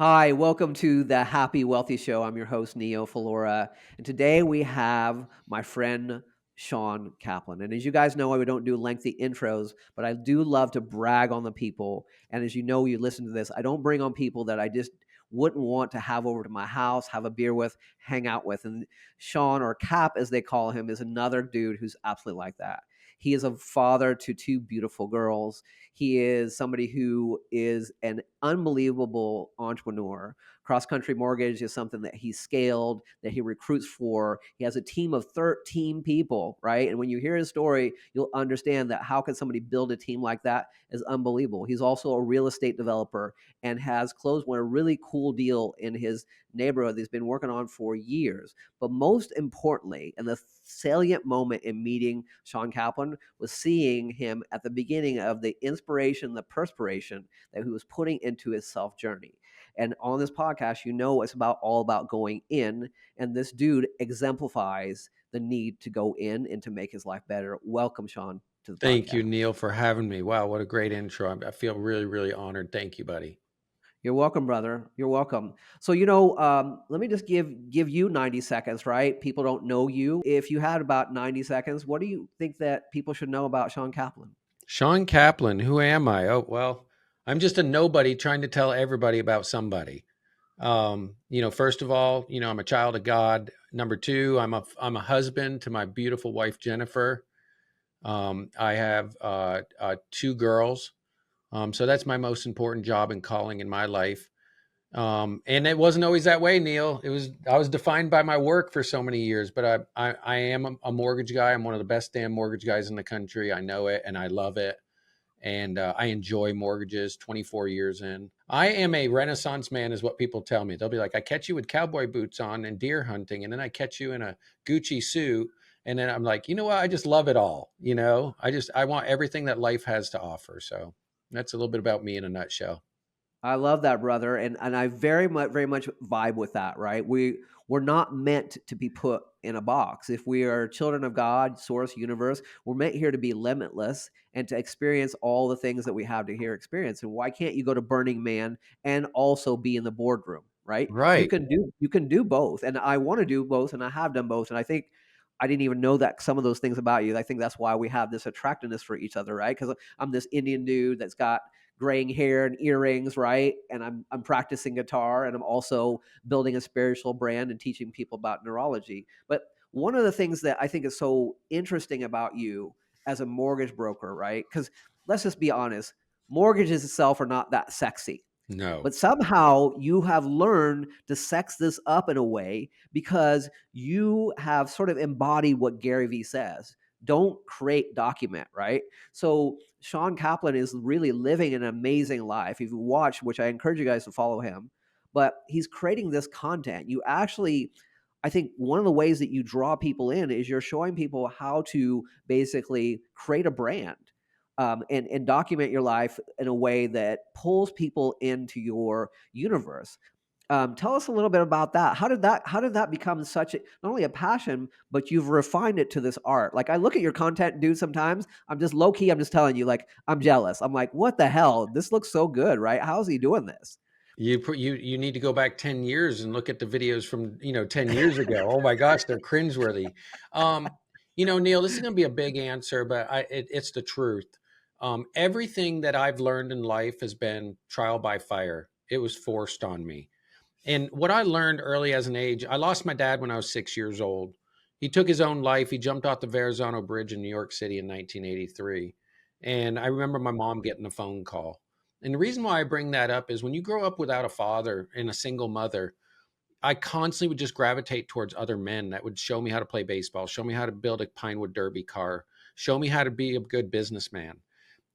Hi, welcome to the Happy Wealthy Show. I'm your host, Neil Flora. And today we have my friend Shawn Kaplan. And as you guys know, we don't do lengthy intros, but I do love to brag on the people. And as you know, you listen to this, I don't bring on people that I just wouldn't want to have over to my house, have a beer with, hang out with. And Shawn, or Cap as they call him, is another dude who's absolutely like that. He is a father to two beautiful girls. He is somebody who is an unbelievable entrepreneur. Cross Country Mortgage is something that he scaled, that he recruits for. He has a team of 13 people, right? And when you hear his story, you'll understand that how can somebody build a team like that is unbelievable. He's also a real estate developer and has closed one a really cool deal in his neighborhood that he's been working on for years. But most importantly, and the salient moment in meeting Shawn Kaplan was seeing him at the beginning of the inspiration, the perspiration that he was putting into his self journey. And on this podcast, you know, it's all about going in. And this dude exemplifies the need to go in and to make his life better. Welcome, Shawn, to the Thank podcast. you, Neil, for having me. Wow, what a great intro. I feel really, really honored. Thank you, buddy. You're welcome, brother. You're welcome. So, let me just give you 90 seconds, right? People don't know you. If you had about 90 seconds, what do you think that people should know about Shawn Kaplan? Shawn Kaplan, who am I? Oh, well, I'm just a nobody trying to tell everybody about somebody. First of all, I'm a child of God. Number two, I'm a husband to my beautiful wife Jennifer. I have two girls. So that's my most important job and calling in my life. And it wasn't always that way, Neil. I was defined by my work for so many years, but I am a mortgage guy. I'm one of the best damn mortgage guys in the country. I know it and I love it. And I enjoy mortgages 24 years in. I am a Renaissance man is what people tell me. They'll be like, I catch you with cowboy boots on and deer hunting. And then I catch you in a Gucci suit. And then I'm like, you know what? I just love it all. I want everything that life has to offer. So that's a little bit about me in a nutshell. I love that, brother, and I very much vibe with that. Right? We're not meant to be put in a box. If we are children of God, Source, Universe, we're meant here to be limitless and to experience all the things that we have to here experience. And why can't you go to Burning Man and also be in the boardroom? Right? Right. You can do both, and I want to do both, and I have done both, and I think. I didn't even know that some of those things about you. I think that's why we have this attractiveness for each other, right? Because I'm this Indian dude that's got graying hair and earrings, right? And I'm practicing guitar, and I'm also building a spiritual brand and teaching people about neurology. But one of the things that I think is so interesting about you as a mortgage broker, right? Because let's just be honest, mortgages itself are not that sexy. No. But somehow you have learned to sex this up in a way because you have sort of embodied what Gary Vee says. Don't create, document, right? So Shawn Kaplan is really living an amazing life. If you watch, which I encourage you guys to follow him, but he's creating this content. You actually, I think one of the ways that you draw people in is you're showing people how to basically create a brand, and document your life in a way that pulls people into your universe. Tell us a little bit about that. How did that become such a, not only a passion, but you've refined it to this art? Like I look at your content, dude. Sometimes I'm just low key. I'm just telling you, like I'm jealous. I'm like, what the hell? This looks so good, right? How's he doing this? You need to go back 10 years and look at the videos from, 10 years ago. Oh my gosh, they're cringeworthy. Neil, this is going to be a big answer, but it's the truth. Everything that I've learned in life has been trial by fire. It was forced on me. And what I learned early as an age, I lost my dad when I was 6 years old. He took his own life. He jumped off the Verrazano Bridge in New York City in 1983. And I remember my mom getting a phone call. And the reason why I bring that up is when you grow up without a father and a single mother, I constantly would just gravitate towards other men that would show me how to play baseball, show me how to build a Pinewood Derby car, show me how to be a good businessman.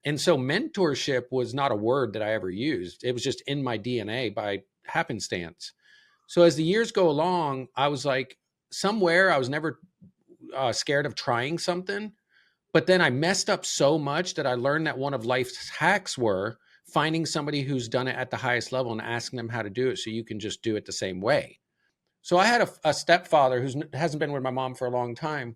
And so mentorship was not a word that I ever used. It was just in my DNA by happenstance. So as the years go along, I was like, somewhere I was never scared of trying something. But then I messed up so much that I learned that one of life's hacks were finding somebody who's done it at the highest level and asking them how to do it so you can just do it the same way. So I had a stepfather who hasn't been with my mom for a long time,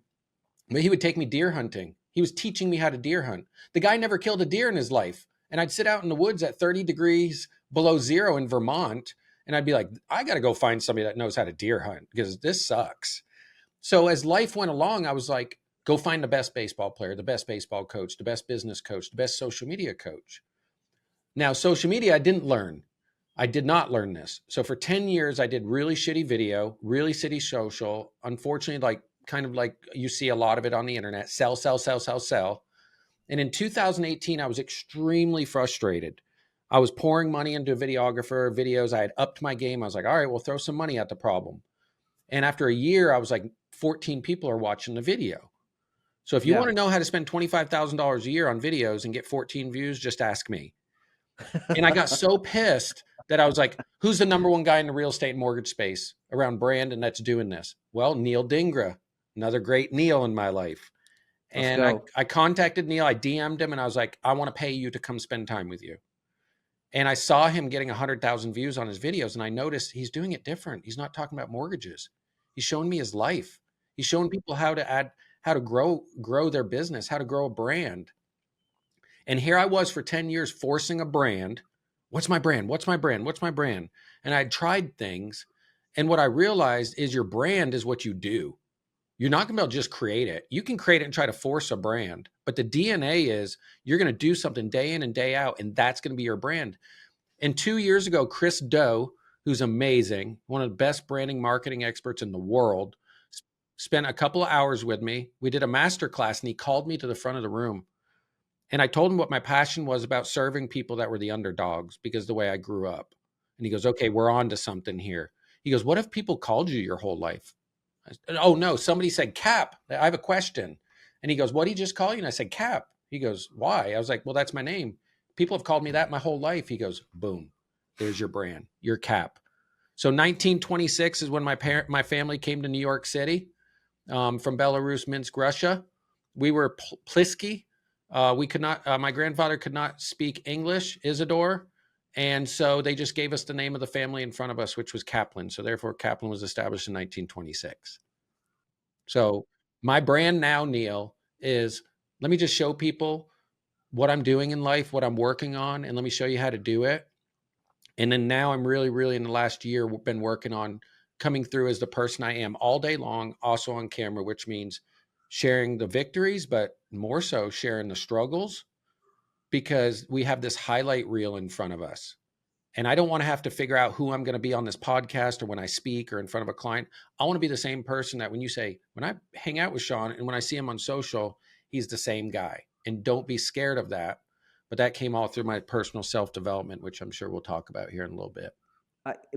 but he would take me deer hunting. He was teaching me how to deer hunt. The guy never killed a deer in his life. And I'd sit out in the woods at 30 degrees below zero in Vermont And I'd be like, I got to go find somebody that knows how to deer hunt because this sucks. So as life went along, I was like, go find the best baseball player, the best baseball coach, the best business coach, the best social media coach. Now, social media, I didn't learn. I did not learn this. So for 10 years, I did really shitty video, really shitty social. Unfortunately, like kind of like you see a lot of it on the internet, sell, sell, sell, sell, sell. And in 2018, I was extremely frustrated. I was pouring money into a videographer, videos. I had upped my game. I was like, all right, we'll throw some money at the problem. And after a year, I was like, 14 people are watching the video. So if you want Yeah. to know how to spend $25,000 a year on videos and get 14 views, just ask me. And I got so pissed that I was like, who's the number one guy in the real estate and mortgage space around brand and that's doing this? Well, Neil Dingra, another great Neil in my life. Let's And go. I contacted Neil, I DM'd him and I was like, I want to pay you to come spend time with you. And I saw him getting 100,000 views on his videos. And I noticed he's doing it different. He's not talking about mortgages. He's showing me his life. He's showing people how to grow their business, how to grow a brand. And here I was for 10 years forcing a brand. What's my brand? What's my brand? What's my brand? And I'd tried things. And what I realized is your brand is what you do. You're not going to be able to just create it. You can create it and try to force a brand, but the DNA is you're going to do something day in and day out, and that's going to be your brand. And 2 years ago, Chris Doe, who's amazing, one of the best branding marketing experts in the world, spent a couple of hours with me. We did a master class, and he called me to the front of the room. And I told him what my passion was about serving people that were the underdogs because the way I grew up. And he goes, okay, we're on to something here. He goes, what if people called you your whole life? I said, oh, no, somebody said Cap. I have a question. And he goes, what did he just call you? And I said, Cap. He goes, why? I was like, well, that's my name. People have called me that my whole life. He goes, boom, there's your brand, your Cap. So 1926 is when my family came to New York City from Belarus, Minsk, Russia. We were Plisky. We could not. My grandfather could not speak English, Isidore, and so they just gave us the name of the family in front of us, which was Kaplan. So therefore, Kaplan was established in 1926. So my brand now, Neil, is let me just show people what I'm doing in life, what I'm working on, and let me show you how to do it. And then now I'm really, really in the last year been working on coming through as the person I am all day long, also on camera, which means sharing the victories, but more so sharing the struggles because we have this highlight reel in front of us. And I don't want to have to figure out who I'm going to be on this podcast or when I speak or in front of a client. I want to be the same person that when you say, when I hang out with Shawn and when I see him on social, he's the same guy. And don't be scared of that. But that came all through my personal self development, which I'm sure we'll talk about here in a little bit.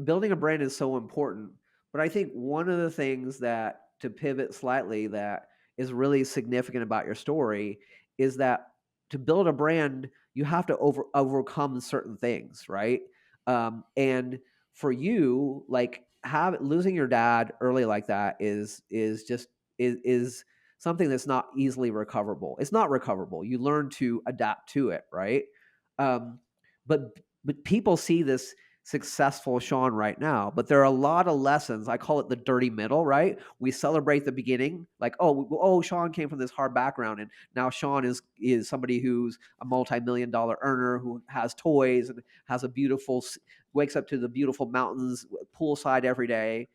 Building a brand is so important, but I think one of the things that, to pivot slightly, that is really significant about your story is that to build a brand, you have to overcome certain things, right? And for you, like have losing your dad early like that is just is something that's not easily recoverable. It's not recoverable. You learn to adapt to it, right? Um, but people see this successful Shawn right now. But there are a lot of lessons. I call it the dirty middle, right? We celebrate the beginning, like, oh, Shawn came from this hard background, and now Shawn is somebody who's a multi-million-dollar earner who has toys and has a beautiful, wakes up to the beautiful mountains poolside every day.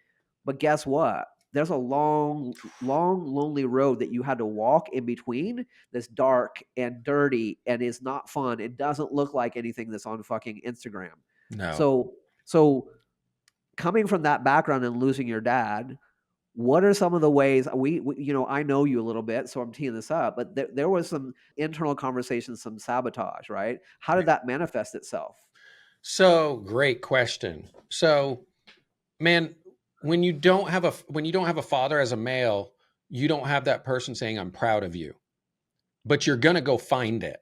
But guess what? There's a long, long, lonely road that you had to walk in between that's dark and dirty and is not fun. It doesn't look like anything that's on fucking Instagram. No. So coming from that background and losing your dad, what are some of the ways I know you a little bit, so I'm teeing this up, but there was some internal conversations, some sabotage, right? How did that manifest itself? So great question. So, man, when you don't have a father as a male, you don't have that person saying, I'm proud of you, but you're going to go find it.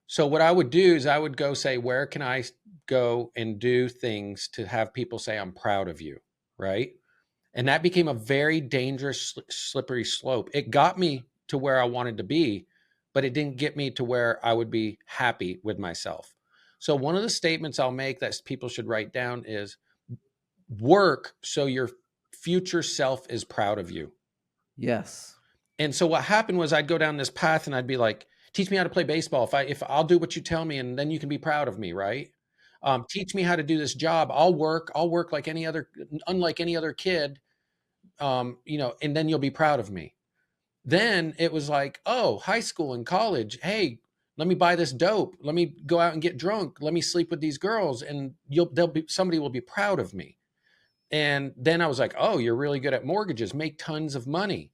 So what I would do is I would go say, where can I go and do things to have people say, I'm proud of you? Right. And that became a very dangerous, slippery slope. It got me to where I wanted to be, but it didn't get me to where I would be happy with myself. So one of the statements I'll make that people should write down is work so your future self is proud of you. Yes. And so what happened was I'd go down this path and I'd be like, teach me how to play baseball. If I'll do what you tell me and then you can be proud of me, right? Teach me how to do this job. I'll work like any other, unlike any other kid, and then you'll be proud of me. Then it was like, oh, high school and college. Hey, let me buy this dope. Let me go out and get drunk. Let me sleep with these girls, and somebody will be proud of me. And then I was like, oh, you're really good at mortgages. Make tons of money.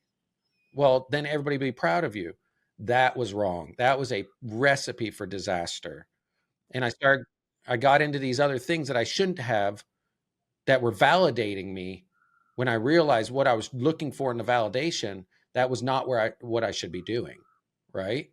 Well, then everybody will be proud of you. That was wrong. That was a recipe for disaster. And I got into these other things that I shouldn't have, that were validating me, when I realized what I was looking for in the validation, that was not what I should be doing. Right?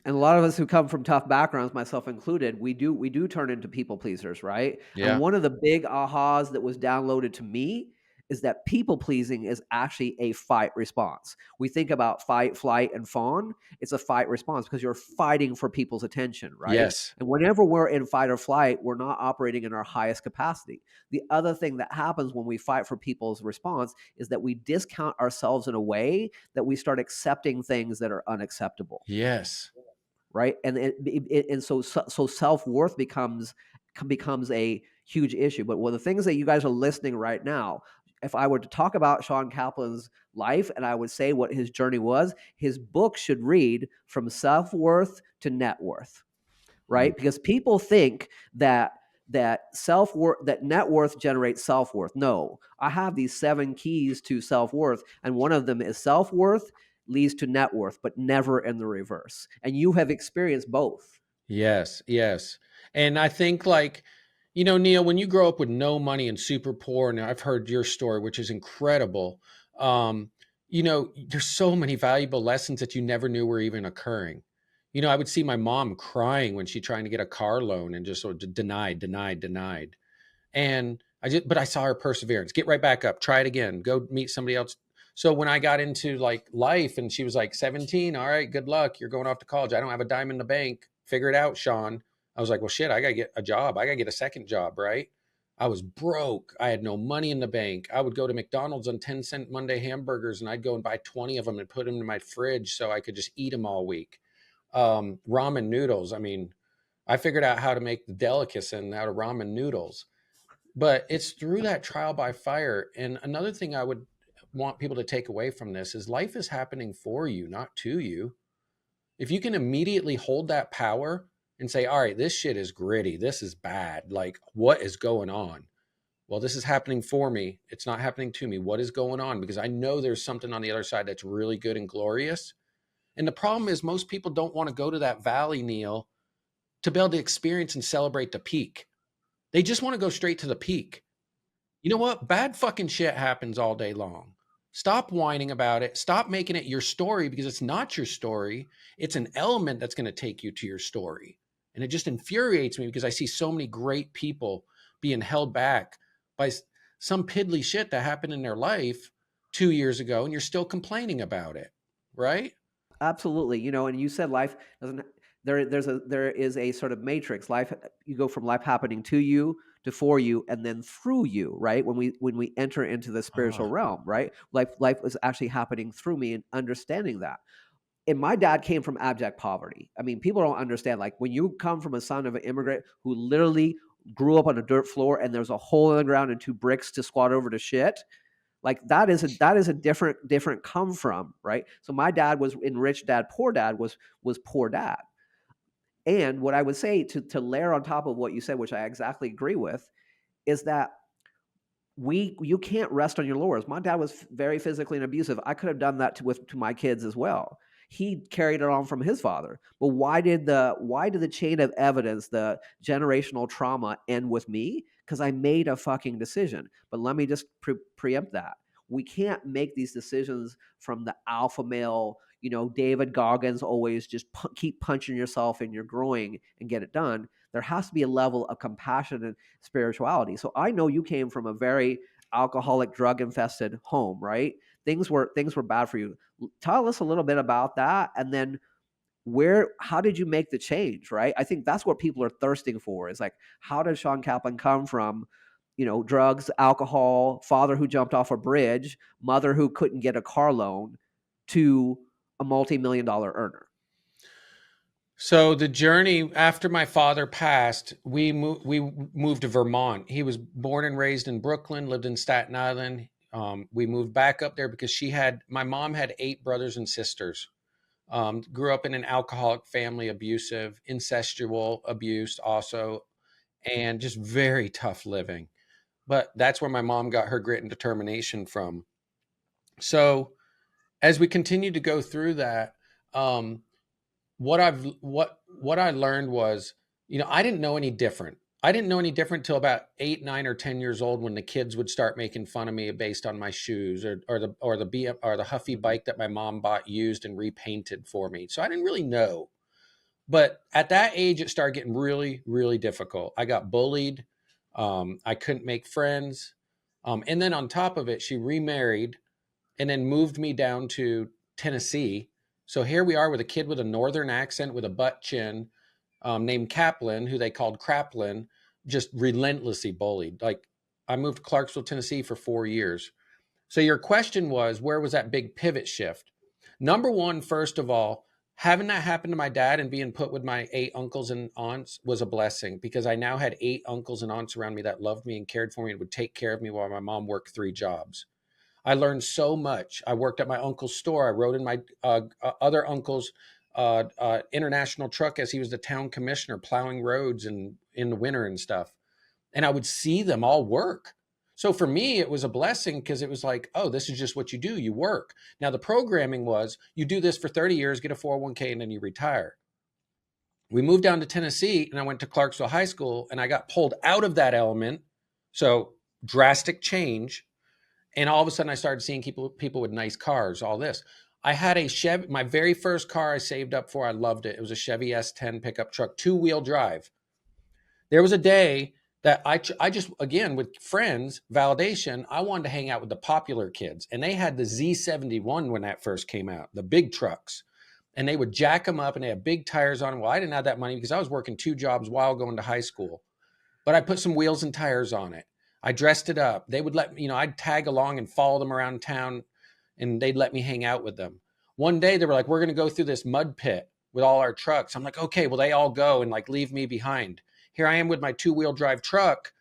And a lot of us who come from tough backgrounds, myself included, we do turn into people pleasers, right? And Yeah. one of the big ahas that was downloaded to me is that people pleasing is actually a fight response. We think about fight, flight, and fawn. It's a fight response because you're fighting for people's attention, right? Yes. And whenever we're in fight or flight, we're not operating in our highest capacity. The other thing that happens when we fight for people's response is that we discount ourselves in a way that we start accepting things that are unacceptable, Yes. right? And so self worth becomes a huge issue. But one of the things that you guys are listening right now, if I were to talk about Shawn Kaplan's life and I would say what his journey was, his book should read From Self Worth to Net Worth, Mm. right? Because people think that net worth generates self worth. No, I have these 7 keys to self worth, and one of them is self worth leads to net worth, but never in the reverse. And you have experienced both. Yes, yes. And I think, like, Neil, when you grow up with no money and super poor, and I've heard your story, which is incredible, there's so many valuable lessons that you never knew were even occurring. I would see my mom crying when she trying to get a car loan, and just sort of denied, denied, denied. But I saw her perseverance. Get right back up. Try it again. Go meet somebody else. So when I got into like life, and she was like 17, all right, good luck. You're going off to college. I don't have a dime in the bank. Figure it out, Shawn. I was like, well, shit, I got to get a job. I got to get a second job, right? I was broke. I had no money in the bank. I would go to McDonald's on 10-cent Monday hamburgers, and I'd go and buy 20 of them and put them in my fridge so I could just eat them all week. Ramen noodles. I mean, I figured out how to make the delicacy out of ramen noodles. But it's through that trial by fire. And another thing I would want people to take away from this is life is happening for you, not to you. If you can immediately hold that power and say, all right, this shit is gritty. This is bad. Like, what is going on? Well, this is happening for me. It's not happening to me. What is going on? Because I know there's something on the other side that's really good and glorious. And the problem is, most people don't want to go to that valley, Neil, to be able to experience and celebrate the peak. They just want to go straight to the peak. You know what? Bad fucking shit happens all day long. Stop whining about it. Stop making it your story, because it's not your story. It's an element that's going to take you to your story. And it just infuriates me, because I see so many great people being held back by some piddly shit that happened in their life 2 years ago, and you're still complaining about it. Right? Absolutely. And you said life doesn't there is a sort of matrix. Life, you go from life happening to you, to for you, and then through you, right? When we enter into the spiritual Ah, realm, right? Life is actually happening through me, and understanding that. And my dad came from abject poverty. I mean, people don't understand. Like, when you come from a son of an immigrant who literally grew up on a dirt floor and there's a hole in the ground and 2 bricks to squat over to shit, like, that is a different come from, right? So my dad was in rich dad, poor dad was poor dad. And what I would say, to layer on top of what you said, which I exactly agree with, is that you can't rest on your laurels. My dad was very physically and abusive. I could have done that to my kids as well. He carried it on from his father. But why did the chain of evidence, the generational trauma, end with me? Because I made a fucking decision. But let me just preempt that. We can't make these decisions from the alpha male, David Goggins, always just keep punching yourself in your groin and get it done. There has to be a level of compassion and spirituality. So I know you came from a very alcoholic, drug infested home, right? Things were bad for you. Tell us a little bit about that, and then how did you make the change, right? I think that's what people are thirsting for, is like, how did Shawn Kaplan come from, drugs, alcohol, father who jumped off a bridge, mother who couldn't get a car loan, to a multi-million dollar earner? So the journey after my father passed, we moved to Vermont. He was born and raised in Brooklyn, lived in Staten Island. We moved back up there because my mom had 8 brothers and sisters. Grew up in an alcoholic family, abusive, incestual abuse also, and just very tough living. But that's where my mom got her grit and determination from. So as we continued to go through that, um, what I learned was, I didn't know any different. I didn't know any different till about 8, 9, or 10 years old, when the kids would start making fun of me based on my shoes, or the Huffy bike that my mom bought used and repainted for me. So I didn't really know. But at that age, it started getting really, really difficult. I got bullied. I couldn't make friends. And then on top of it, she remarried and then moved me down to Tennessee. So here we are with a kid with a northern accent with a butt chin, named Kaplan, who they called Kraplin, just relentlessly bullied. Like, I moved to Clarksville, Tennessee for 4 years. So your question was, where was that big pivot shift? Number one, first of all, having that happen to my dad and being put with my 8 uncles and aunts was a blessing, because I now had 8 uncles and aunts around me that loved me and cared for me and would take care of me while my mom worked 3 jobs. I learned so much. I worked at my uncle's store. I rode in my other uncle's international truck as he was the town commissioner, plowing roads and in the winter and stuff. And I would see them all work. So for me, it was a blessing, because it was like, oh, this is just what you do. You work. Now, the programming was, you do this for 30 years, get a 401k, and then you retire. We moved down to Tennessee, and I went to Clarksville High School, and I got pulled out of that element. So drastic change. And all of a sudden I started seeing people with nice cars, all this. I had a Chevy, my very first car I saved up for. I loved it. It was a Chevy S10 pickup truck, 2-wheel drive. There was a day that I just, again, with friends, validation, I wanted to hang out with the popular kids. And they had the Z71 when that first came out, the big trucks. And they would jack them up, and they had big tires on them. Well, I didn't have that money because I was working 2 jobs while going to high school. But I put some wheels and tires on it. I dressed it up. They would let me, I'd tag along and follow them around town, and they'd let me hang out with them. One day they were like, we're going to go through this mud pit with all our trucks. I'm like, okay, well, they all go and like leave me behind. Here I am with my 2-wheel drive truck.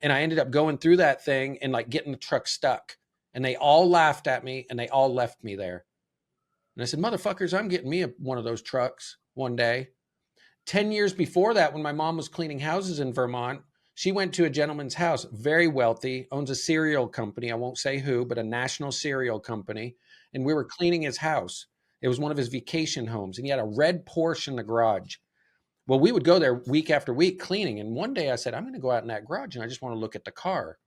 And I ended up going through that thing and like getting the truck stuck. And they all laughed at me and they all left me there. And I said, motherfuckers, I'm getting me one of those trucks one day. 10 years before that, when my mom was cleaning houses in Vermont, she went to a gentleman's house, very wealthy, owns a cereal company. I won't say who, but a national cereal company. And we were cleaning his house. It was one of his vacation homes, and he had a red Porsche in the garage. Well, we would go there week after week cleaning. And one day I said, I'm going to go out in that garage and I just want to look at the car.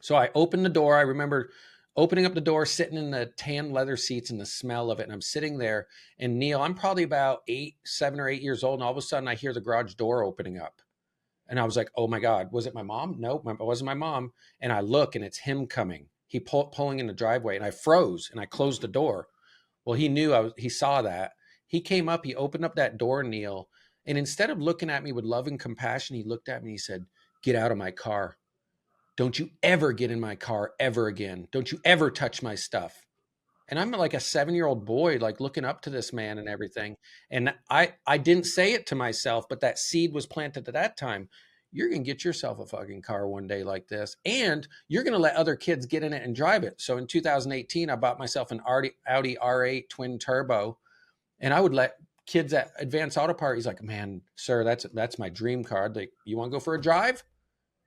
So I opened the door. I remember opening up the door, sitting in the tan leather seats and the smell of it. And I'm sitting there, and Neil, I'm probably about 7 or 8 years old. And all of a sudden I hear the garage door opening up. And I was like, oh my God, was it my mom? Nope, it wasn't my mom. And I look, and it's him coming. Pulling in the driveway, and I froze and I closed the door. Well, he saw that. He came up, he opened up that door, Neil. And instead of looking at me with love and compassion, he looked at me and he said, get out of my car. Don't you ever get in my car ever again. Don't you ever touch my stuff. And I'm like a 7-year-old boy, like looking up to this man and everything. And I didn't say it to myself, but that seed was planted at that time. You're going to get yourself a fucking car one day like this. And you're going to let other kids get in it and drive it. So in 2018, I bought myself an Audi R8 twin turbo, and I would let kids at Advanced Auto Part. He's like, man, sir, that's my dream car. Like, you want to go for a drive?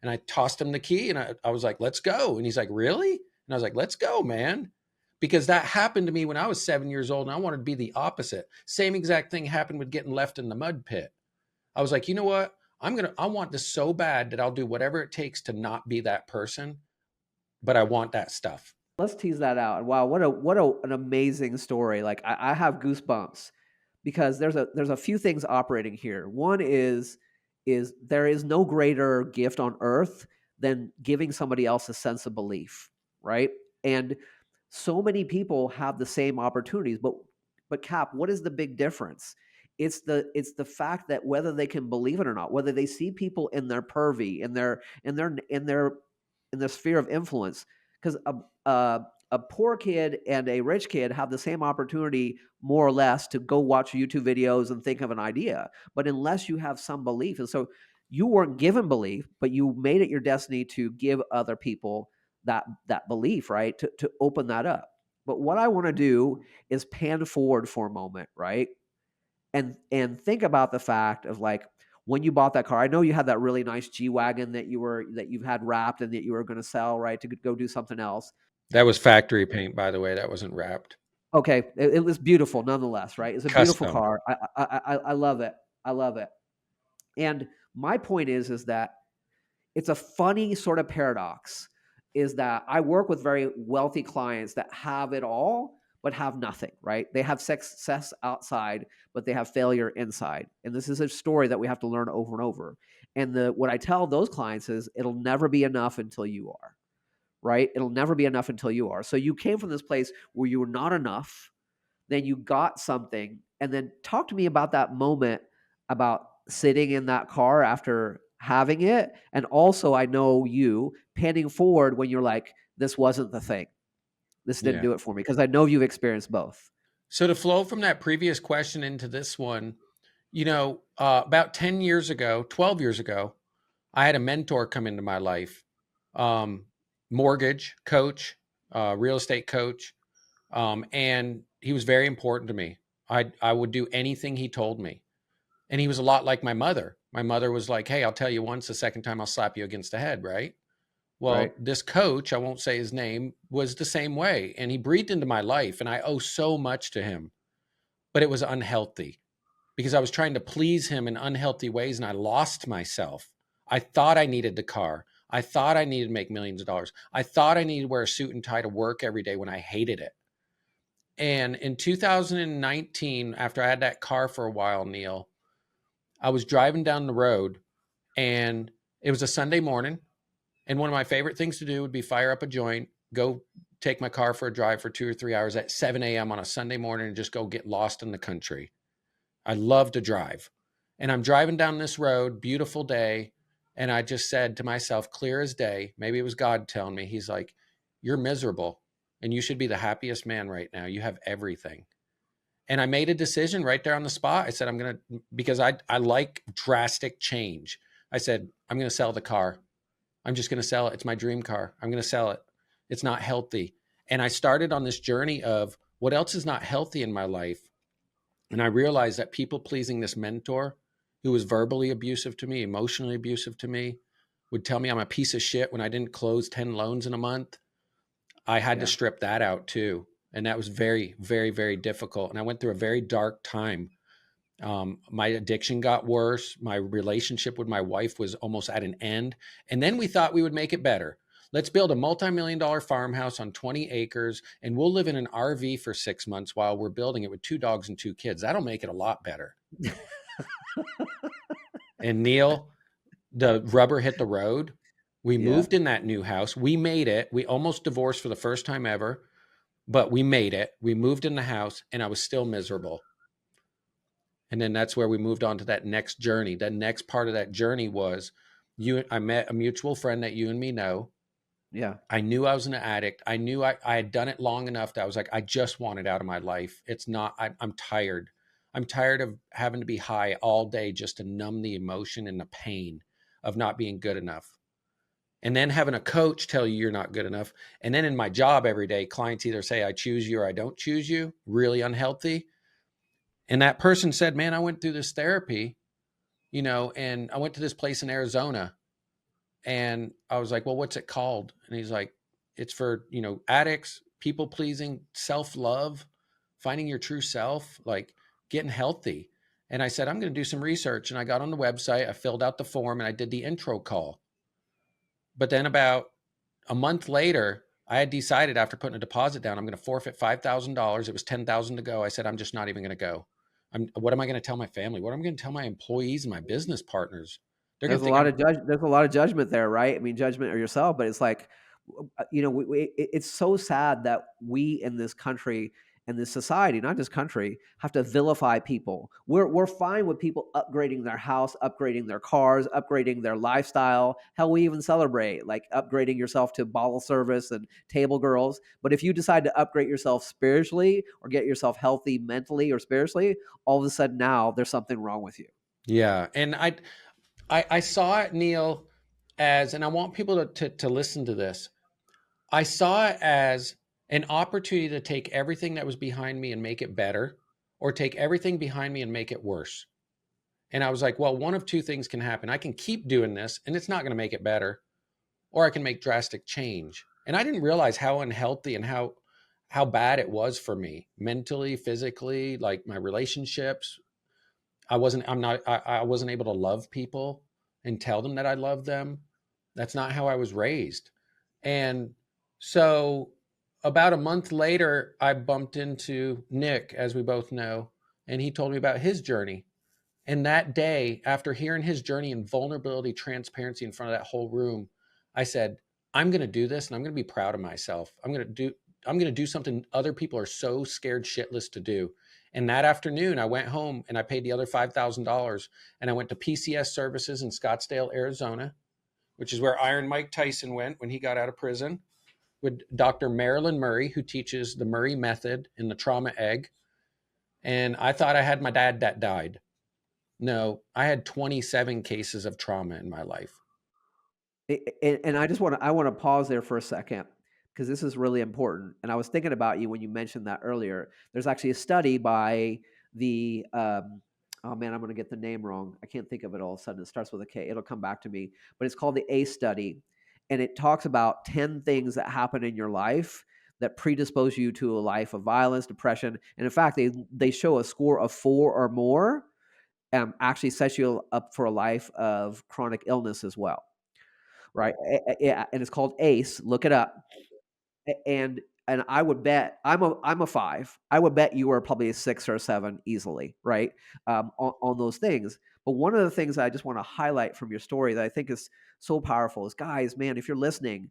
And I tossed him the key, and I was like, let's go. And he's like, really? And I was like, let's go, man. Because that happened to me when I was 7 years old, and I wanted to be the opposite. Same exact thing happened with getting left in the mud pit. I was like, you know what? I want this so bad that I'll do whatever it takes to not be that person, but I want that stuff. Let's tease that out. Wow, an amazing story. Like I have goosebumps because there's a few things operating here. One is there is no greater gift on earth than giving somebody else a sense of belief, right? And so many people have the same opportunities, but Cap, what is the big difference? It's the fact that whether they can believe it or not, whether they see people in their purvey, in their sphere of influence, because a poor kid and a rich kid have the same opportunity, more or less, to go watch YouTube videos and think of an idea. But unless you have some belief, and so you weren't given belief, but you made it your destiny to give other people that belief, right? To open that up. But what I want to do is pan forward for a moment, right? And think about the fact of like when you bought that car. I know you had that really nice G wagon that you've had wrapped and that you were going to sell, right, to go do something else. That was factory paint, by the way. That wasn't wrapped. Okay, it was beautiful nonetheless, right? It's a beautiful Custom. car. I love it. I love it. And my point is that it's a funny sort of paradox. Is that I work with very wealthy clients that have it all but have nothing, right? They have success outside, but they have failure inside. And this is a story that we have to learn over and over. And what I tell those clients is it'll never be enough until you are, right? It'll never be enough until you are. So you came from this place where you were not enough, then you got something, and then talk to me about that moment about sitting in that car after having it. And also, I know you panning forward when you're like, this wasn't the thing. This didn't Yeah. do it for me, because I know you've experienced both. So to flow from that previous question into this one, about 10 years ago, 12 years ago, I had a mentor come into my life, um, mortgage coach, real estate coach, and he was very important to me. I would do anything he told me, and he was a lot like my mother. My mother was like, "Hey, I'll tell you once, the second time I'll slap you against the head," right? Right. Well, this coach, I won't say his name, was the same way, and he breathed into my life, and I owe so much to him, but it was unhealthy because I was trying to please him in unhealthy ways and I lost myself. I thought I needed the car. I thought I needed to make millions of dollars. I thought I needed to wear a suit and tie to work every day when I hated it. And in 2019, after I had that car for a while, Neil, I was driving down the road and it was a Sunday morning. And one of my favorite things to do would be fire up a joint, go take my car for a drive for 2 or 3 hours at 7 a.m. on a Sunday morning and just go get lost in the country. I love to drive. And I'm driving down this road, beautiful day. And I just said to myself, clear as day, maybe it was God telling me, he's like, you're miserable and you should be the happiest man right now. You have everything. And I made a decision right there on the spot. I said, I'm going to, because I like drastic change. I said, I'm going to sell the car. I'm just going to sell it. It's my dream car. I'm going to sell it. It's not healthy. And I started on this journey of what else is not healthy in my life. And I realized that people pleasing this mentor who was verbally abusive to me, emotionally abusive to me, would tell me I'm a piece of shit when I didn't close 10 loans in a month. I had to Yeah. strip that out too. And that was very, very, very difficult. And I went through a very dark time. My addiction got worse. My relationship with my wife was almost at an end. And then we thought we would make it better. Let's build a multi-million-dollar farmhouse on 20 acres and we'll live in an RV for 6 months while we're building it with 2 dogs and 2 kids. That'll make it a lot better. And Neil, the rubber hit the road. We Yeah. moved in that new house. We made it. We almost divorced for the first time ever, but we made it. We moved in the house and I was still miserable. And then that's where we moved on to that next journey. The next part of that journey was I met a mutual friend that you and me know. Yeah. I knew I was an addict. I knew I had done it long enough that I was like, I just want it out of my life. It's not, I'm tired. I'm tired of having to be high all day just to numb the emotion and the pain of not being good enough. And then having a coach tell you you're not good enough. And then in my job every day, clients either say, I choose you or I don't choose you, really unhealthy. And that person said, man, I went through this therapy, and I went to this place in Arizona. And I was like, well, what's it called? And he's like, it's for, addicts, people pleasing, self love, finding your true self, like getting healthy. And I said, I'm going to do some research. And I got on the website, I filled out the form, and I did the intro call. But then about a month later, I had decided after putting a deposit down, I'm going to forfeit $5,000. It was 10,000 to go. I said, I'm just not even going to go. What am I going to tell my family? What am I going to tell my employees and my business partners? They're going to think I'm There's a lot of judgment there, right? I mean, judgment of yourself, but it's like, it's so sad that we in this country and this society, not just country, have to vilify people. We're fine with people upgrading their house, upgrading their cars, upgrading their lifestyle. Hell, we even celebrate like upgrading yourself to bottle service and table girls. But if you decide to upgrade yourself spiritually or get yourself healthy mentally or spiritually, all of a sudden now there's something wrong with you. Yeah. And I saw it, Neil, as, and I want people to listen to this. I saw it as an opportunity to take everything that was behind me and make it better, or take everything behind me and make it worse. And I was like, well, one of two things can happen. I can keep doing this and it's not going to make it better, or I can make drastic change. And I didn't realize how unhealthy and how bad it was for me mentally, physically, like my relationships. I wasn't able to love people and tell them that I love them. That's not how I was raised. And so about a month later, I bumped into Nick, as we both know, and he told me about his journey. And that day, after hearing his journey and vulnerability, transparency in front of that whole room, I said, I'm going to do this and I'm going to be proud of myself. I'm going to do something other people are so scared shitless to do. And that afternoon, I went home and I paid the other $5,000 and I went to PCS services in Scottsdale, Arizona, which is where Iron Mike Tyson went when he got out of prison, with Dr. Marilyn Murray, who teaches the Murray method in the trauma egg. And I thought I had my dad that died. No, I had 27 cases of trauma in my life. And I want to pause there for a second because this is really important. And I was thinking about you when you mentioned that earlier. There's actually a study by the oh man, I'm going to get the name wrong. I can't think of it all of a sudden. It starts with a K. It'll come back to me. But it's called the ACE study, and it talks about 10 things that happen in your life that predispose you to a life of violence, depression, and in fact, they show a score of 4 or more actually sets you up for a life of chronic illness as well, right? Yeah, and it's called ACE. Look it up. And I would bet I'm a 5. I would bet you are probably a 6 or a 7 easily, right? On those things. But one of the things I just want to highlight from your story that I think is so powerful is, guys, man, if you're listening,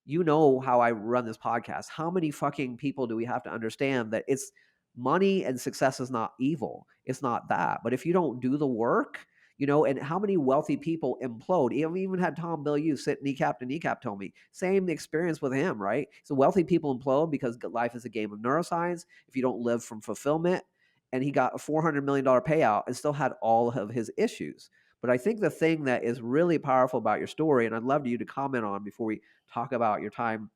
you know how I run this podcast. How many fucking people do we have to understand that it's money and success is not evil? It's not that. But if you don't do the work, and how many wealthy people implode? We even had Tom Bilyeu sit kneecap to kneecap told me. Same experience with him, right? So wealthy people implode because life is a game of neuroscience. If you don't live from fulfillment, and he got a $400 million payout and still had all of his issues. But I think the thing that is really powerful about your story, and I'd love you to comment on before we talk about your time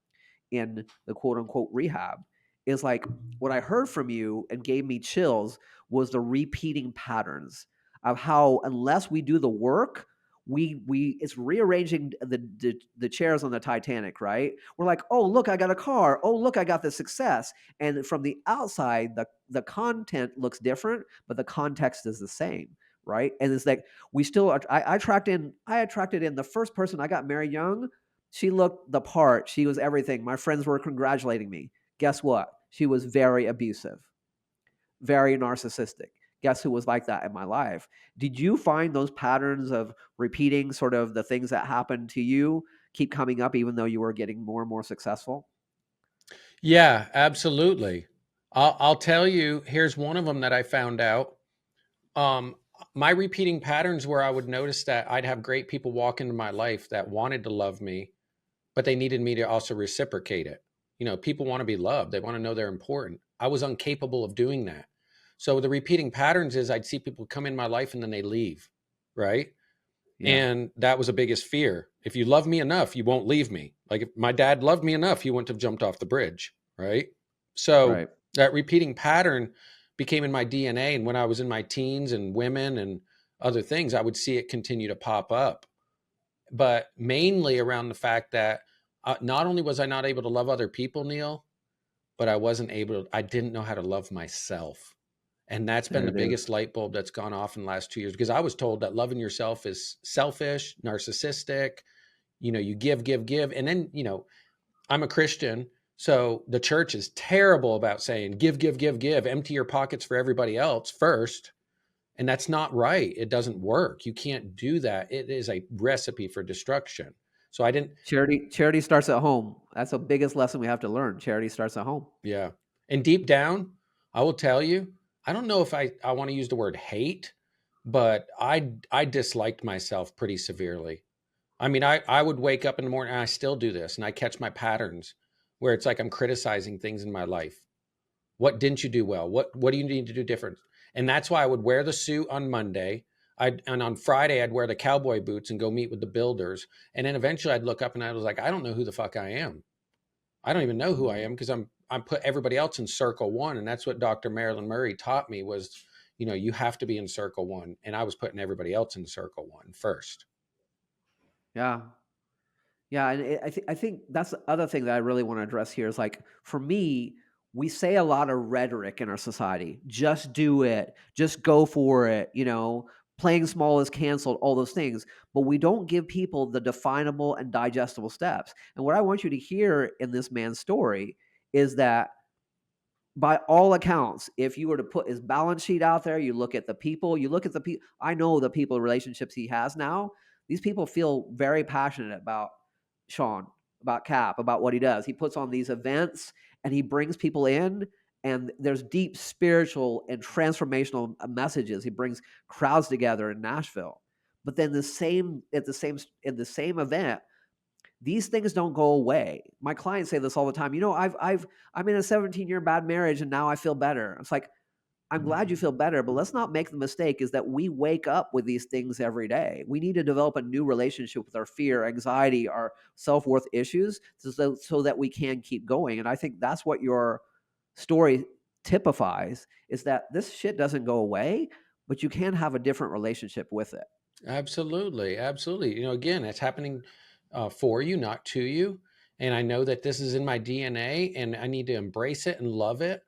in the quote unquote rehab, is like what I heard from you and gave me chills was the repeating patterns of how unless we do the work, we it's rearranging the chairs on the Titanic, right? We're like, oh look, I got a car. Oh look, I got the success. And from the outside, the content looks different, but the context is the same, right? And it's like we still I attracted in the first person I got married young. She looked the part. She was everything. My friends were congratulating me. Guess what? She was very abusive, very narcissistic. Guess who was like that in my life? Did you find those patterns of repeating sort of the things that happened to you keep coming up even though you were getting more and more successful? Yeah, absolutely. I'll tell you, here's one of them that I found out. Um, my repeating patterns where I would notice that I'd have great people walk into my life that wanted to love me, but they needed me to also reciprocate it. People want to be loved. They want to know they're important. I was incapable of doing that. So the repeating patterns is I'd see people come in my life and then they leave, right? Yeah, And that was the biggest fear. If you love me enough, you won't leave me. Like if my dad loved me enough, he wouldn't have jumped off the bridge, right? So right. that repeating pattern became in my DNA. And when I was in my teens and women and other things, I would see it continue to pop up. But mainly around the fact that not only was I not able to love other people, Neil, but I didn't know how to love myself. And that's been There the it is. biggest light bulb that's gone off in the last 2 years, because I was told that loving yourself is selfish, narcissistic. You give, give, give. And then, I'm a Christian. So the church is terrible about saying give, give, give, give, empty your pockets for everybody else first. And that's not right. It doesn't work. You can't do that. It is a recipe for destruction. So I didn't, Charity starts at home. That's the biggest lesson we have to learn. Charity starts at home. yeah. And deep down, I will tell you, I don't know if I want to use the word hate, but I disliked myself pretty severely. I mean, I would wake up in the morning and I still do this and I catch my patterns where it's like I'm criticizing things in my life. What didn't you do well? What do you need to do different? And that's why I would wear the suit on Monday. And on Friday I'd wear the cowboy boots and go meet with the builders. And then eventually I'd look up and I was like, I don't know who the fuck I am. I don't even know who I am because I'm put everybody else in circle one. And that's what Dr. Marilyn Murray taught me was, you have to be in circle one. And I was putting everybody else in circle one first. Yeah. Yeah, and I think that's the other thing that I really want to address here is like for me, we say a lot of rhetoric in our society. Just do it. Just go for it. Playing small is canceled. All those things, but we don't give people the definable and digestible steps. And what I want you to hear in this man's story is that by all accounts, if you were to put his balance sheet out there, you look at the people, you look at the people. I know the people relationships he has now. These people feel very passionate about Shawn, about Cap, about what he does. He puts on these events and he brings people in, and there's deep spiritual and transformational messages. He brings crowds together in Nashville. But then the same event, these things don't go away. My clients say this all the time. I'm in a 17-year bad marriage and now I feel better. It's like, I'm glad you feel better, but let's not make the mistake is that we wake up with these things every day. We need to develop a new relationship with our fear, anxiety, our self-worth issues so that we can keep going. And I think that's what your story typifies is that this shit doesn't go away, but you can have a different relationship with it. Absolutely, absolutely. Again, it's happening for you, not to you. And I know that this is in my DNA, and I need to embrace it and love it.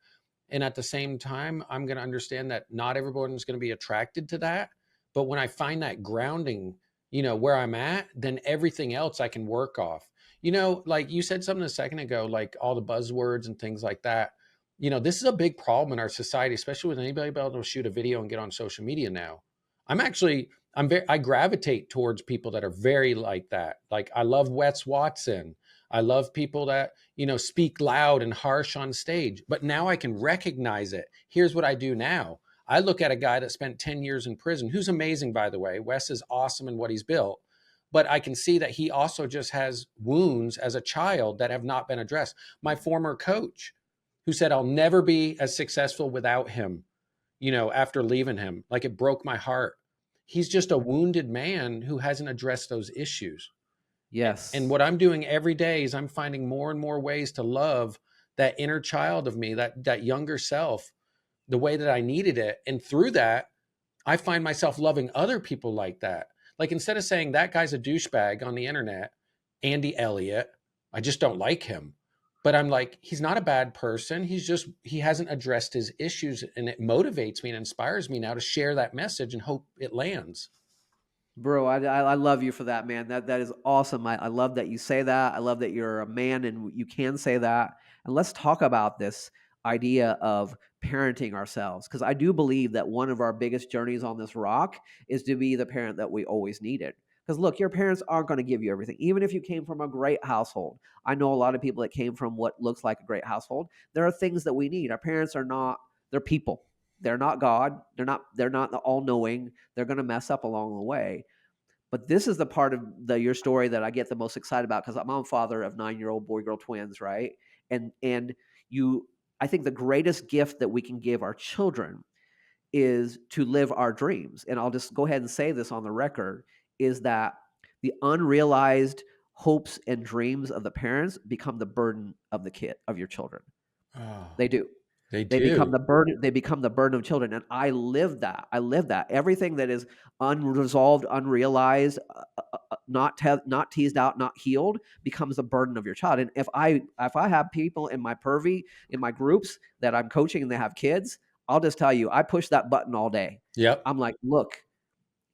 And at the same time, I'm going to understand that not everyone's going to be attracted to that. But when I find that grounding, where I'm at, then everything else I can work off. Like you said something a second ago, like all the buzzwords and things like that. This is a big problem in our society, especially with anybody able to shoot a video and get on social media now. I'm actually I gravitate towards people that are very like that. Like I love Wes Watson. I love people that, speak loud and harsh on stage. But now I can recognize it. Here's what I do now. I look at a guy that spent 10 years in prison, who's amazing, by the way. Wes is awesome in what he's built. But I can see that he also just has wounds as a child that have not been addressed. My former coach, who said, I'll never be as successful without him, after leaving him. Like it broke my heart. He's just a wounded man who hasn't addressed those issues. And Yes. what I'm doing every day is I'm finding more and more ways to love that inner child of me, that younger self, the way that I needed it. And through that, I find myself loving other people like that. Like instead of saying that guy's a douchebag on the internet, Andy Elliott, I just don't like him. But I'm like, he's not a bad person. He hasn't addressed his issues. And it motivates me and inspires me now to share that message and hope it lands. Bro, I love you for that, man. That is awesome. I love that you say that. I love that you're a man and you can say that. And let's talk about this idea of parenting ourselves because I do believe that one of our biggest journeys on this rock is to be the parent that we always needed. Because look, your parents aren't going to give you everything, even if you came from a great household. I know a lot of people that came from what looks like a great household. There are things that we need. Our parents are not. They're people. They're not God. They're not all knowing. They're going to mess up along the way. But this is the part of your story that I get the most excited about because I'm a father of 9-year-old boy girl twins, right? And you, I think the greatest gift that we can give our children is to live our dreams. And I'll just go ahead and say this on the record: is that the unrealized hopes and dreams of the parents become the burden of the kid of your children. Oh, They do. they They become do. the burden. They become the burden of children, and I live that. I live that. Everything that is unresolved, unrealized, not teased out, not healed, becomes the burden of your child. And if I have people in my purvey in my groups that I'm coaching and they have kids, I'll just tell you, I push that button all day. Yep. I'm like, look,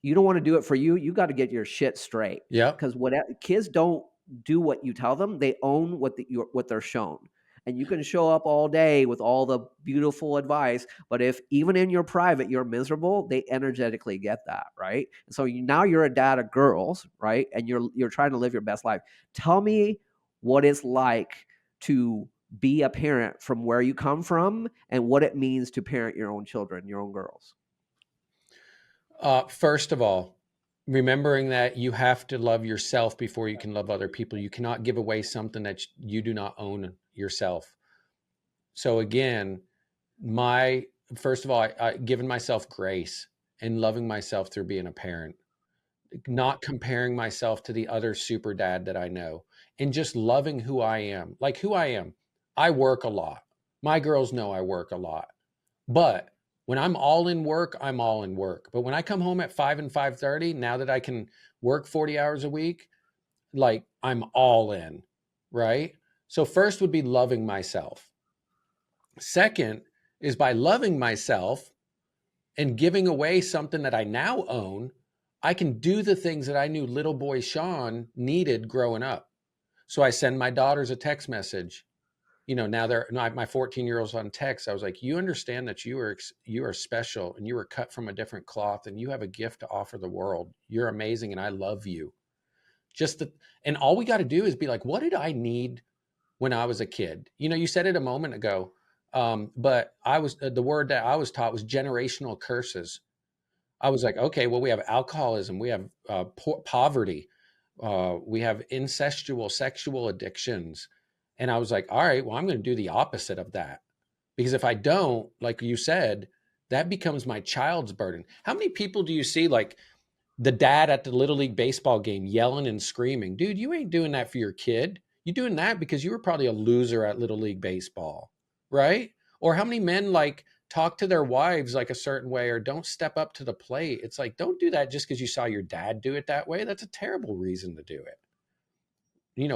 you don't want to do it for you. You got to get your shit straight Yep. because what kids don't do what you tell them. They own what they're shown. And you can show up all day with all the beautiful advice, but if even in your private you're miserable, they energetically get that, right? And so now you're a dad of girls, right? And you're trying to live your best life. Tell me what it's like to be a parent from where you come from and what it means to parent your own children, your own girls? First of all, remembering that you have to love yourself before you can love other people. You cannot give away something that you do not own yourself. So again, my first of all, I giving myself grace and loving myself through being a parent, not comparing myself to the other super dad that I know, and just loving who I am, like who I am. I work a lot. My girls know I work a lot. But when I'm all in work, I'm all in work. But when I come home at 5 and 5:30, now that I can work 40 hours a week, like I'm all in, right? So first would be loving myself. Second is by loving myself and giving away something that I now own, I can do the things that I knew little boy Shawn needed growing up. So I send my daughters a text message. Now they're my 14-year-old's on text. I was like, you understand that you are special and you were cut from a different cloth and you have a gift to offer the world. You're amazing and I love you. And all we got to do is be like, what did I need when I was a kid? You said it a moment ago. But the word that I was taught was generational curses. I was like, okay, well, we have alcoholism, we have poverty, we have incestual sexual addictions. And I was like, all right, well, I'm going to do the opposite of that. Because if I don't, like you said, that becomes my child's burden. How many people do you see, like the dad at the Little League baseball game yelling and screaming? Dude, you ain't doing that for your kid. You're doing that because you were probably a loser at Little League baseball, right? Or how many men like talk to their wives like a certain way or don't step up to the plate? It's like, don't do that just because you saw your dad do it that way. That's a terrible reason to do it.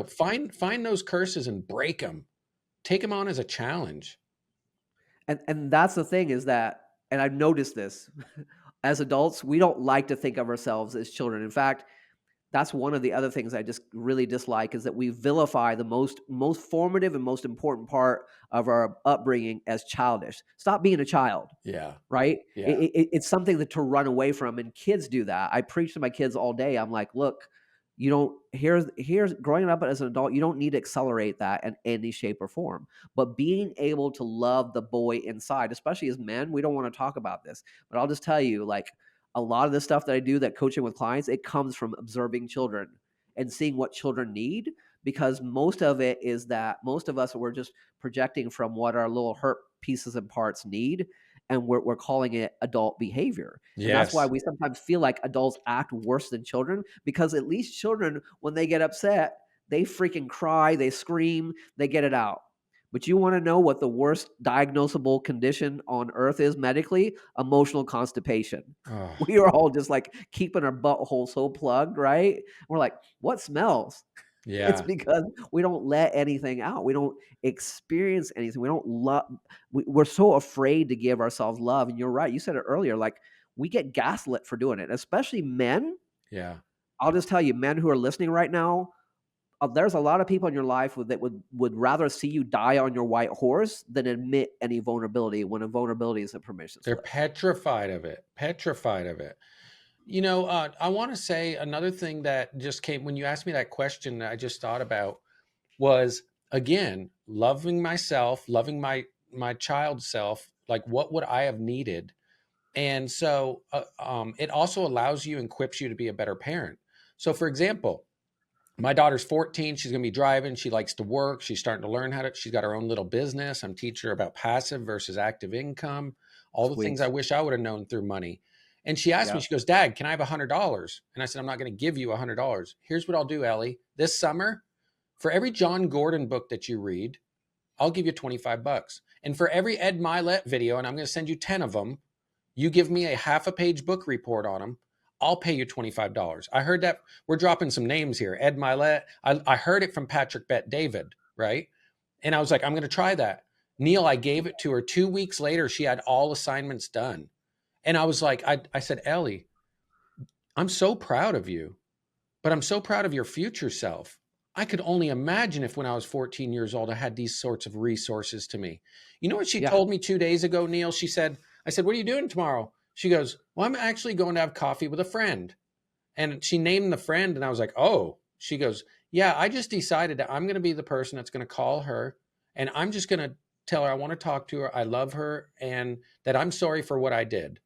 Find those curses and break them. Take them on as a challenge. And that's the thing is that, and I've noticed this, as adults, we don't like to think of ourselves as children. In fact, that's one of the other things I just really dislike is that we vilify the most formative and most important part of our upbringing as childish. Stop being a child, Yeah. right? Yeah. It's something that to run away from, and kids do that. I preach to my kids all day. I'm like, look, you don't here's growing up as an adult, you don't need to accelerate that in any shape or form. But being able to love the boy inside, especially as men, we don't want to talk about this, but I'll just tell you, like a lot of the stuff that I do, that coaching with clients, it comes from observing children and seeing what children need. Because most of it is that most of us, we're just projecting from what our little hurt pieces and parts need, and we're calling it adult behavior. And that's why Yes. we sometimes feel like adults act worse than children, because at least children, when they get upset, they freaking cry, they scream, they get it out. But you want to know what the worst diagnosable condition on earth is medically? Emotional constipation. Oh, We are all just like keeping our butthole so plugged, right? We're like, what smells? It's yeah. because we don't let anything out. We don't experience anything. We don't love. We're so afraid to give ourselves love. And you're right. You said it earlier. Like we get gaslit for doing it, especially men. Yeah. I'll just tell you, men who are listening right now, there's a lot of people in your life that would rather see you die on your white horse than admit any vulnerability when a vulnerability is a permission They're slip. petrified of it. Petrified of it. I want to say another thing that just came when you asked me that question that I just thought about was again loving myself, loving my child self. Like, what would I have needed? And so, it also allows you and equips you to be a better parent. So, for example, my daughter's 14. She's going to be driving. She likes to work. She's starting to learn she's got her own little business. I'm teaching her about passive versus active income, all the things I Sweet. wish I would have known through money. And she asked me, Yeah. she goes, Dad, can I have $100? And I said, I'm not going to give you $100. Here's what I'll do, Ellie. This summer, for every John Gordon book that you read, I'll give you 25 bucks. And for every Ed Milet video, and I'm going to send you 10 of them, you give me a half a page book report on them, I'll pay you $25. I heard that. We're dropping some names here. Ed Milet. I heard it from Patrick Bet David, right? And I was like, I'm going to try that. Neil, I gave it to her. 2 weeks later, she had all assignments done. And I was like, I said, Ellie, I'm so proud of you, but I'm so proud of your future self. I could only imagine if when I was 14 years old, I had these sorts of resources to me. You know what she Yeah. told me 2 days ago, Neil? I said, what are you doing tomorrow? She goes, well, I'm actually going to have coffee with a friend. And she named the friend. And I was like, oh, she goes, yeah, I just decided that I'm going to be the person that's going to call her And I'm just going to tell her I want to talk to her. I love her and that I'm sorry for what I did.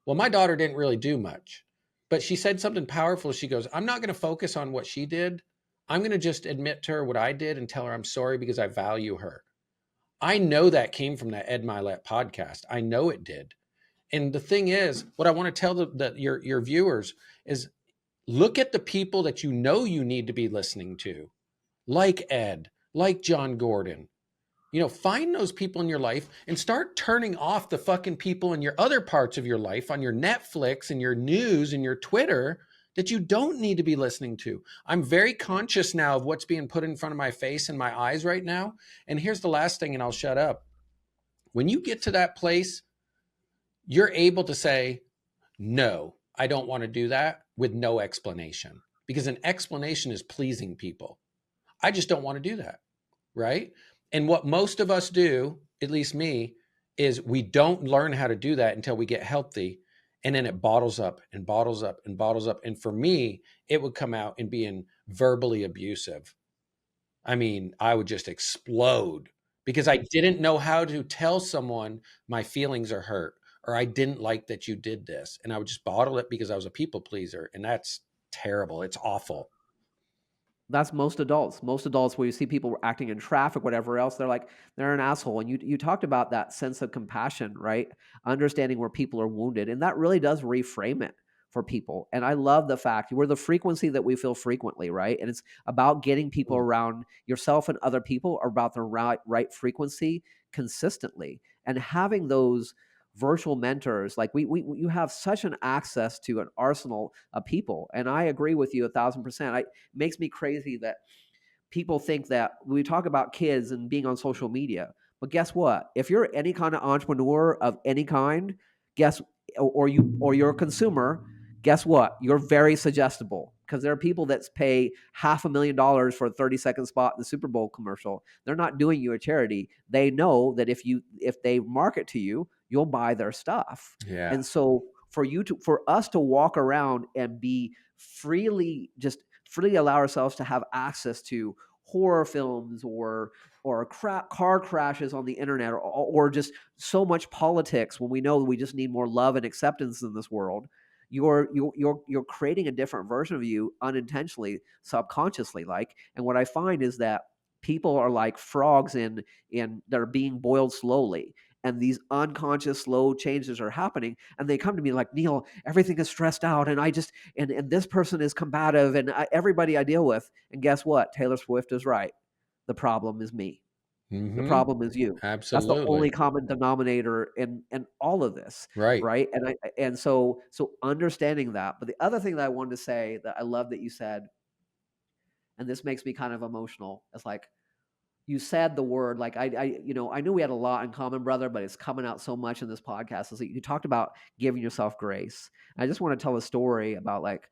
Well, my daughter didn't really do much, but she said something powerful. She goes, I'm not going to focus on what she did. I'm going to just admit to her what I did and tell her I'm sorry because I value her. I know that came from that Ed Milet podcast. I know it did. And the thing is, what I want to tell your viewers is look at the people that you know you need to be listening to, like Ed, like John Gordon. Find those people in your life and start turning off the fucking people in your other parts of your life on your Netflix and your news and your Twitter that you don't need to be listening to. I'm very conscious now of what's being put in front of my face and my eyes right now. And here's the last thing, and I'll shut up. When you get to that place, you're able to say, no, I don't want to do that with no explanation because an explanation is pleasing people. I just don't want to do that. Right. And what most of us do, at least me, is we don't learn how to do that until we get healthy. And then it bottles up and bottles up and bottles up. And for me, it would come out in being verbally abusive. I mean, I would just explode because I didn't know how to tell someone my feelings are hurt or I didn't like that you did this. And I would just bottle it because I was a people pleaser. And that's terrible. It's awful. That's most adults. Most adults, where you see people acting in traffic, whatever else, they're an asshole. And you talked about that sense of compassion, right? Understanding where people are wounded, and that really does reframe it for people. And I love the fact we're the frequency that we feel frequently, right? And it's about getting people around yourself and other people are about the right frequency consistently, and having those virtual mentors like we you have such an access to an arsenal of people. And I agree with you 1,000%. It makes me crazy that people think that we talk about kids and being on social media, but guess what? If you're any kind of entrepreneur of any kind, guess or you're a consumer, guess what? You're very suggestible because there are people that pay $500,000 for a 30-second spot in the Super Bowl commercial. They're not doing you a charity. They know that if they market to you, you'll buy their stuff. Yeah. And so for us to walk around and be freely allow ourselves to have access to horror films or car crashes on the internet or just so much politics when we know we just need more love and acceptance in this world. You're creating a different version of you unintentionally, subconsciously, like. And what I find is that people are like frogs in that are being boiled slowly, and these unconscious slow changes are happening, and they come to me like, Neil, everything is stressed out, and I just and this person is combative, and everybody I deal with. And guess what? Taylor Swift is right. The problem is me. The Mm-hmm. problem is you. That's the only Absolutely. common denominator in all of this, Right. right? And so understanding that. But the other thing that I wanted to say that I love that you said, and this makes me kind of emotional, is like you said the word, like I knew we had a lot in common, brother, but it's coming out so much in this podcast. Is that you talked about giving yourself grace. And I just want to tell a story about, like,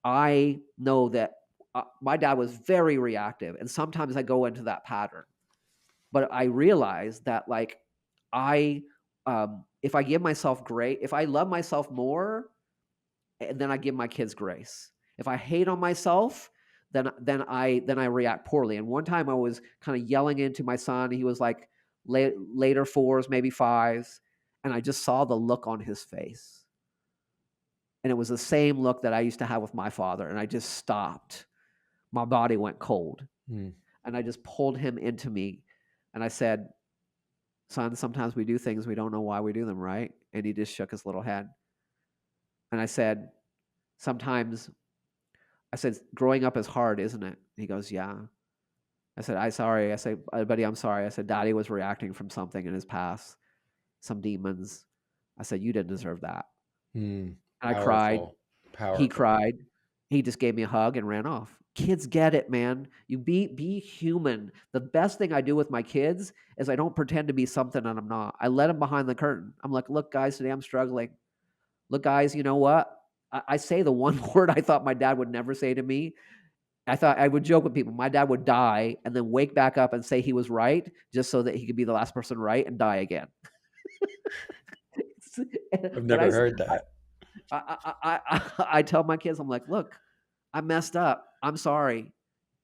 I know that my dad was very reactive, and sometimes I go into that pattern. But I realized that, like, I if I give myself grace, if I love myself more, and then I give my kids grace. If I hate on myself, then I react poorly. And one time I was kind of yelling into my son. He was like later fours, maybe fives, and I just saw the look on his face, and it was the same look that I used to have with my father. And I just stopped. My body went cold, Mm. and I just pulled him into me, and I said, "Son, sometimes we do things we don't know why we do them, right?" And he just shook his little head, and I said, "Sometimes." I said, "Growing up is hard, isn't it?" He goes, "Yeah." I said, "I sorry." I said, "Buddy, I'm sorry." I said, "Daddy was reacting from something in his past, some demons." I said, "You didn't deserve that." Mm. And I cried. Powerful. He Powerful. cried. He just gave me a hug and ran off. Kids get it, man. You be human. The best thing I do with my kids is I don't pretend to be something that I'm not. I let them behind the curtain. I'm like, "Look, guys, today I'm struggling. Look, guys, you know what?" I say the one word I thought my dad would never say to me. I thought I would joke with people. My dad would die and then wake back up and say he was right, just so that he could be the last person right and die again. I've but never heard that. I tell my kids, I'm like, "Look, I messed up. I'm sorry.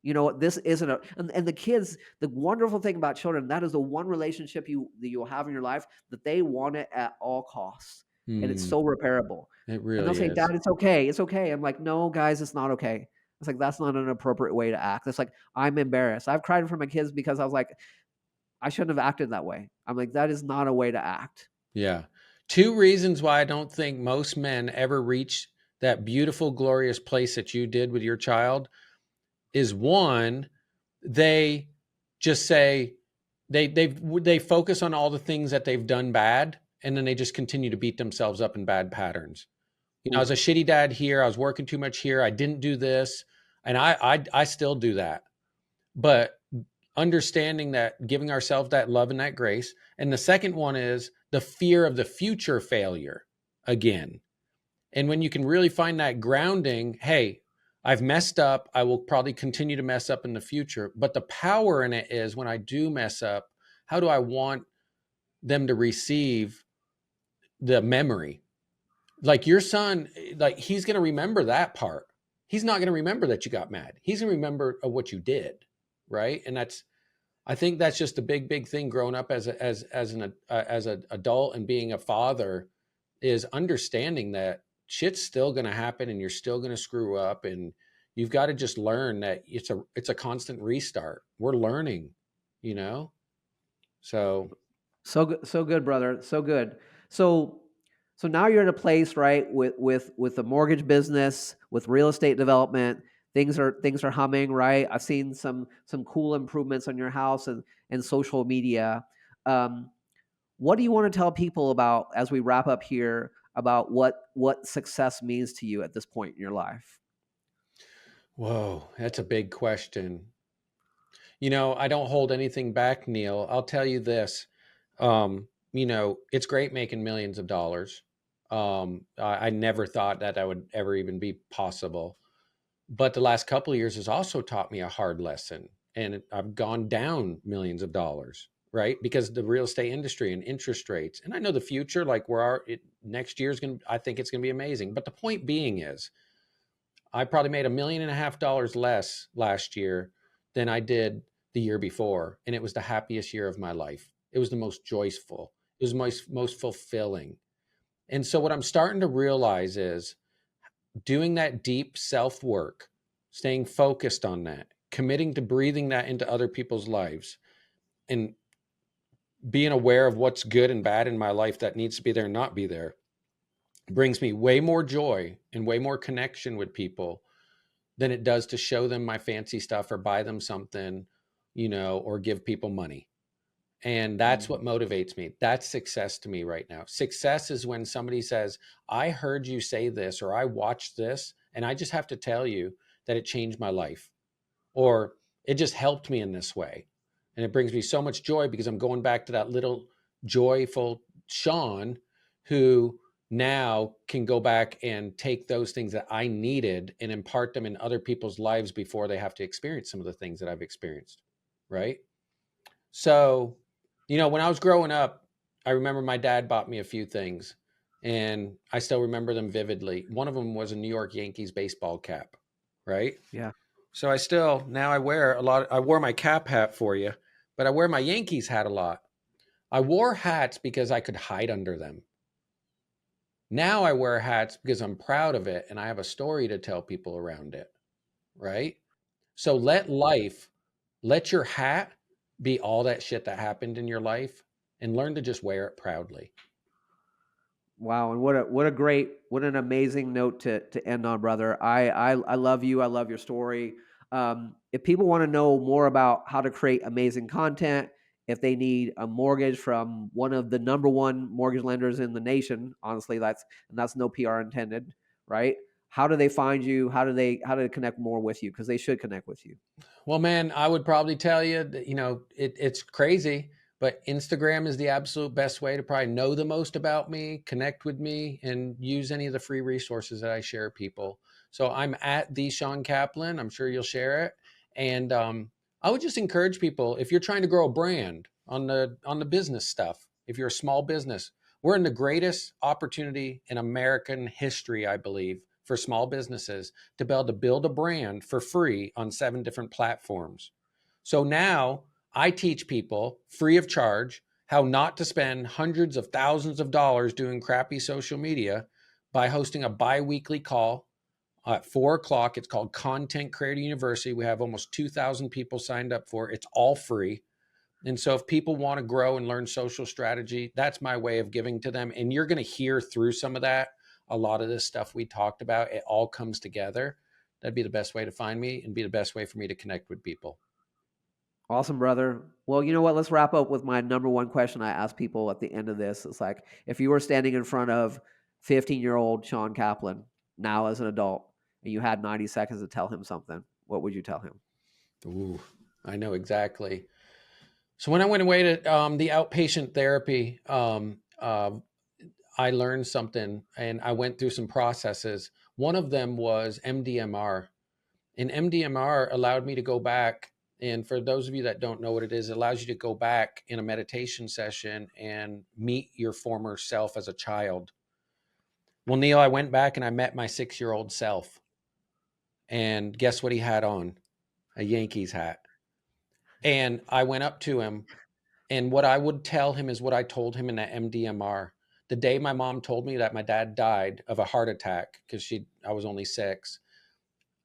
You know, this isn't a, and the kids, the wonderful thing about children, that is the one relationship that you'll have in your life, that they want it at all costs. And it's Mm, so repairable. it And they'll really say, is. Dad, it's okay. It's okay. I'm like, no, guys, it's not okay. It's like, that's not an appropriate way to act. It's like, I'm embarrassed. I've cried for my kids because I was like, I shouldn't have acted that way. I'm like, that is not a way to act. Yeah. Two reasons why I don't think most men ever reach that beautiful, glorious place that you did with your child is one, they just say they focus on all the things that they've done bad, and then they just continue to beat themselves up in bad patterns. You know, I was a Oof. shitty dad here. I was working too much here. I didn't do this, and I still do that. But understanding that, giving ourselves that love and that grace. And the second one is the fear of the future failure again. And when you can really find that grounding, hey, I've messed up. I will probably continue to mess up in the future. But the power in it is when I do mess up, how do I want them to receive the memory? Like your son, like he's going to remember that part. He's not going to remember that you got mad. He's going to remember what you did. Right. And I think that's just a big, big thing growing up as an adult and being a father is understanding that shit's still going to happen and you're still going to screw up, and you've got to just learn that it's a constant restart. We're learning, you know. So So good, brother. So good. So so now you're in a place, right, with the mortgage business, with real estate development. Things are humming, right? I've seen some cool improvements on your house and social media. Um, what do you want to tell people about, as we wrap up here, about what success means to you at this point in your life? whoa, that's a big question. You know, I don't hold anything back, Neil. I'll tell you this. You know, it's great making millions of dollars. I never thought that would ever even be possible. But the last couple of years has also taught me a hard lesson. And I've gone down millions of dollars, right? Because the real estate industry and interest rates. And I know the future, like next year is going to, I think it's going to be amazing. But the point being is, I probably made $1.5 million less last year than I did the year before. And it was the happiest year of my life. It was the most joyful, it was most fulfilling. And so what I'm starting to realize is doing that deep self work, staying focused on that, committing to breathing that into other people's lives, and being aware of what's good and bad in my life that needs to be there and not be there brings me way more joy and way more connection with people than it does to show them my fancy stuff or buy them something, you know, or give people money. And that's Mm. what motivates me. That's success to me right now. Success is when somebody says, I heard you say this, or I watched this, and I just have to tell you that it changed my life, or it just helped me in this way. And it brings me so much joy because I'm going back to that little joyful Shawn who now can go back and take those things that I needed and impart them in other people's lives before they have to experience some of the things that I've experienced. Right. So, you know, when I was growing up, I remember my dad bought me a few things and I still remember them vividly. One of them was a New York Yankees baseball cap. Right. Yeah. So now I wear a lot. I wore my cap hat for you, but I wear my Yankees hat a lot. I wore hats because I could hide under them. Now I wear hats because I'm proud of it and I have a story to tell people around it. Right. So let your hat be all that shit that happened in your life and learn to just wear it proudly. Wow, and what an amazing note to end on, brother. I love you. I love your story. If people want to know more about how to create amazing content, if they need a mortgage from one of the number one mortgage lenders in the nation, honestly, that's no PR intended, right? How do they find you? How do they connect more with you? Because they should connect with you. Well, man, I would probably tell you that, you know, it's crazy, but Instagram is the absolute best way to probably know the most about me, connect with me, and use any of the free resources that I share people. So I'm at the Shawn Kaplan. I'm sure you'll share it. And I would just encourage people, if you're trying to grow a brand on the business stuff, if you're a small business, we're in the greatest opportunity in American history, I believe, for small businesses to be able to build a brand for free on 7 different platforms. So now I teach people free of charge how not to spend hundreds of thousands of dollars doing crappy social media by hosting a bi-weekly call at 4 o'clock. It's called Content Creator University. We have almost 2,000 people signed up for it. It's all free. And so if people want to grow and learn social strategy, that's my way of giving to them. And you're going to hear through some of that, a lot of this stuff we talked about, it all comes together. That'd be the best way to find me and be the best way for me to connect with people. Awesome, brother. Well, you know what? Let's wrap up with my number one question I ask people at the end of this. It's like, if you were standing in front of 15-year-old Shawn Kaplan now as an adult, and you had 90 seconds to tell him something, what would you tell him? Ooh, I know exactly. So when I went away to the outpatient therapy, I learned something and I went through some processes. One of them was MDMR. And MDMR allowed me to go back. And for those of you that don't know what it is, it allows you to go back in a meditation session and meet your former self as a child. Well, Neil, I went back and I met my 6-year-old self. And guess what he had on? A Yankees hat. And I went up to him. And what I would tell him is what I told him in that MDMR. The day my mom told me that my dad died of a heart attack, because I was only 6,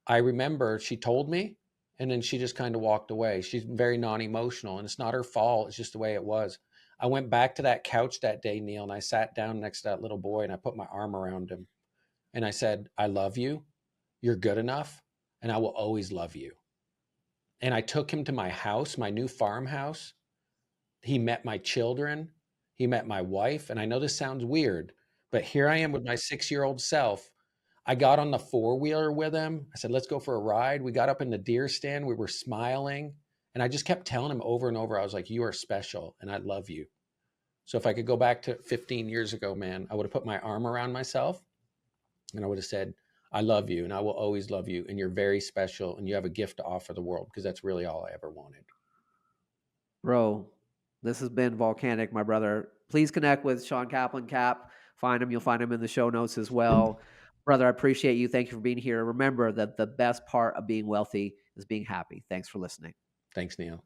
I remember she told me and then she just kind of walked away. She's very non-emotional and it's not her fault. It's just the way it was. I went back to that couch that day, Neil, and I sat down next to that little boy and I put my arm around him and I said, I love you. You're good enough and I will always love you. And I took him to my house, my new farmhouse. He met my children. He met my wife. And I know this sounds weird, but here I am with my 6-year-old self. I got on the four-wheeler with him. I said, let's go for a ride. We got up in the deer stand. We were smiling. And I just kept telling him over and over, I was like, you are special and I love you. So if I could go back to 15 years ago, man, I would have put my arm around myself and I would have said, I love you and I will always love you. And you're very special and you have a gift to offer the world, because that's really all I ever wanted. Bro, this has been volcanic, my brother. Please connect with Shawn Kaplan, Cap. Find him. You'll find him in the show notes as well. Brother, I appreciate you. Thank you for being here. Remember that the best part of being wealthy is being happy. Thanks for listening. Thanks, Neil.